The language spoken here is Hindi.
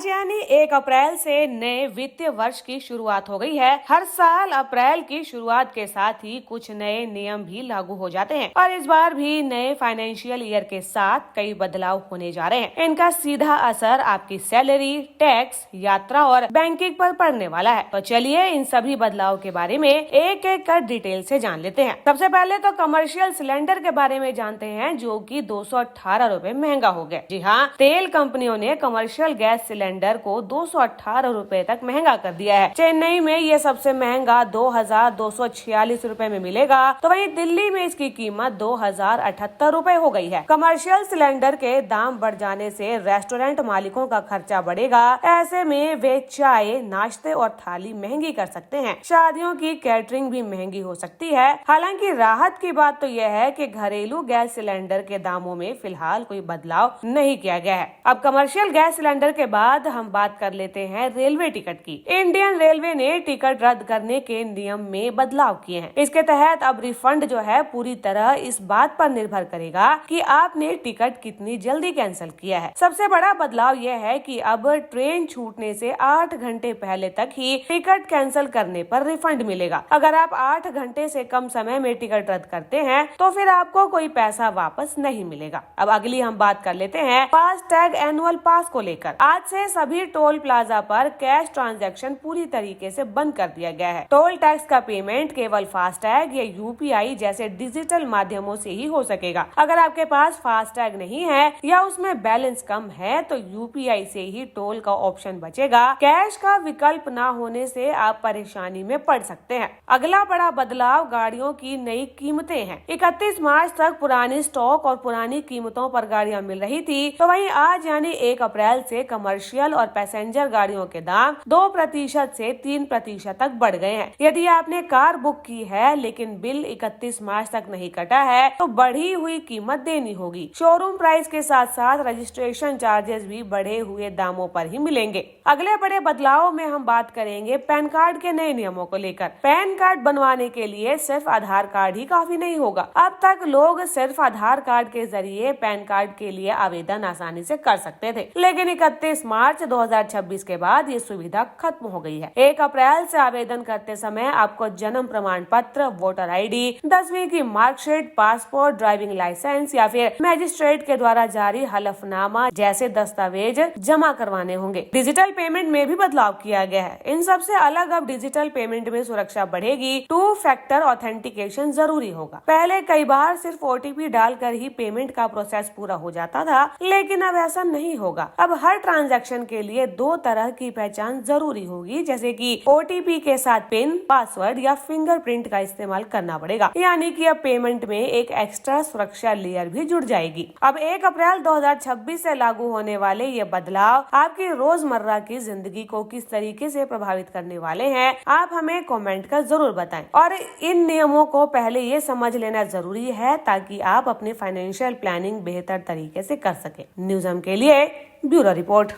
आज यानी 1 अप्रैल से नए वित्तीय वर्ष की शुरुआत हो गई है। हर साल अप्रैल की शुरुआत के साथ ही कुछ नए नियम भी लागू हो जाते हैं और इस बार भी नए फाइनेंशियल ईयर के साथ कई बदलाव होने जा रहे हैं। इनका सीधा असर आपकी सैलरी, टैक्स, यात्रा और बैंकिंग पर पड़ने वाला है। तो चलिए इन सभी बदलाव के बारे में एक एक कर डिटेल से जान लेते हैं। सबसे पहले तो कमर्शियल सिलेंडर के बारे में जानते हैं, जो कि 218 रुपए महंगा हो गया। जी हाँ, तेल कंपनियों ने कमर्शियल गैस सिलेंडर को 218 रुपए तक महंगा कर दिया है। चेन्नई में ये सबसे महंगा 2246 रुपए में मिलेगा, तो वहीं दिल्ली में इसकी कीमत 2078 रुपए हो गई है। कमर्शियल सिलेंडर के दाम बढ़ जाने से रेस्टोरेंट मालिकों का खर्चा बढ़ेगा। ऐसे में वे चाय, नाश्ते और थाली महंगी कर सकते हैं। शादियों की कैटरिंग भी महंगी हो सकती है। हालांकि राहत की बात तो यह है कि घरेलू गैस सिलेंडर के दामों में फिलहाल कोई बदलाव नहीं किया गया है। अब कमर्शियल गैस सिलेंडर के बाद हम बात कर लेते हैं रेलवे टिकट की। इंडियन रेलवे ने टिकट रद्द करने के नियम में बदलाव किए हैं। इसके तहत अब रिफंड जो है पूरी तरह इस बात पर निर्भर करेगा कि आपने टिकट कितनी जल्दी कैंसिल किया है। सबसे बड़ा बदलाव यह है कि अब ट्रेन छूटने से 8 घंटे पहले तक ही टिकट कैंसिल करने पर रिफंड मिलेगा। अगर आप 8 घंटे से कम समय में टिकट रद्द करते हैं तो फिर आपको कोई पैसा वापस नहीं मिलेगा। अब अगली हम बात कर लेते हैं फास्टैग एनुअल पास को लेकर। आज से सभी टोल प्लाजा पर कैश ट्रांजैक्शन पूरी तरीके से बंद कर दिया गया है। टोल टैक्स का पेमेंट केवल फास्टैग या यूपीआई जैसे डिजिटल माध्यमों से ही हो सकेगा। अगर आपके पास फास्टैग नहीं है या उसमें बैलेंस कम है तो यूपीआई से ही टोल का ऑप्शन बचेगा। कैश का विकल्प न होने से आप परेशानी में पड़ सकते हैं। अगला बड़ा बदलाव गाड़ियों की नई कीमतें हैं। 31 मार्च तक पुरानी स्टॉक और पुरानी कीमतों पर गाड़ियां मिल रही थी, तो वहीं आज यानी 1 अप्रैल से कमर्शियल और पैसेंजर गाड़ियों के दाम 2% से 3% तक बढ़ गए हैं। यदि आपने कार बुक की है लेकिन बिल 31 मार्च तक नहीं कटा है तो बढ़ी हुई कीमत देनी होगी। शोरूम प्राइस के साथ साथ रजिस्ट्रेशन चार्जेस भी बढ़े हुए दामों पर ही मिलेंगे। अगले बड़े बदलाव में हम बात करेंगे पैन कार्ड के नए नियमों को लेकर। पैन कार्ड बनवाने के लिए सिर्फ आधार कार्ड ही काफी नहीं होगा। अब तक लोग सिर्फ आधार कार्ड के जरिए पैन कार्ड के लिए आवेदन आसानी से कर सकते थे, लेकिन 31 मार्च 2026 के बाद ये सुविधा खत्म हो गई है। 1 अप्रैल से आवेदन करते समय आपको जन्म प्रमाण पत्र, वोटर आईडी, 10वीं की मार्कशीट, पासपोर्ट, ड्राइविंग लाइसेंस या फिर मैजिस्ट्रेट के द्वारा जारी हलफनामा जैसे दस्तावेज जमा करवाने होंगे। डिजिटल पेमेंट में भी बदलाव किया गया है। इन सबसे अलग अब डिजिटल पेमेंट में सुरक्षा बढ़ेगी। 2 फैक्टर ऑथेंटिकेशन जरूरी होगा। पहले कई बार सिर्फ ओटीपी डालकर ही पेमेंट का प्रोसेस पूरा हो जाता था, लेकिन अब ऐसा नहीं होगा। अब हर ट्रांजैक्शन के लिए 2 तरह की पहचान जरूरी होगी, जैसे कि ओटीपी के साथ पिन, पासवर्ड या फिंगरप्रिंट का इस्तेमाल करना पड़ेगा। यानी कि अब पेमेंट में एक एक्स्ट्रा सुरक्षा लेयर भी जुड़ जाएगी। अब 1 अप्रैल 2026 से लागू होने वाले ये बदलाव आपकी रोजमर्रा की जिंदगी को किस तरीके से प्रभावित करने वाले हैं, आप हमें कमेंट कर जरूर बताएं। और इन नियमों को पहले ये समझ लेना जरूरी है ताकि आप अपनी फाइनेंशियल प्लानिंग बेहतर तरीके से कर सके। न्यूज़ हम के लिए ब्यूरो रिपोर्ट।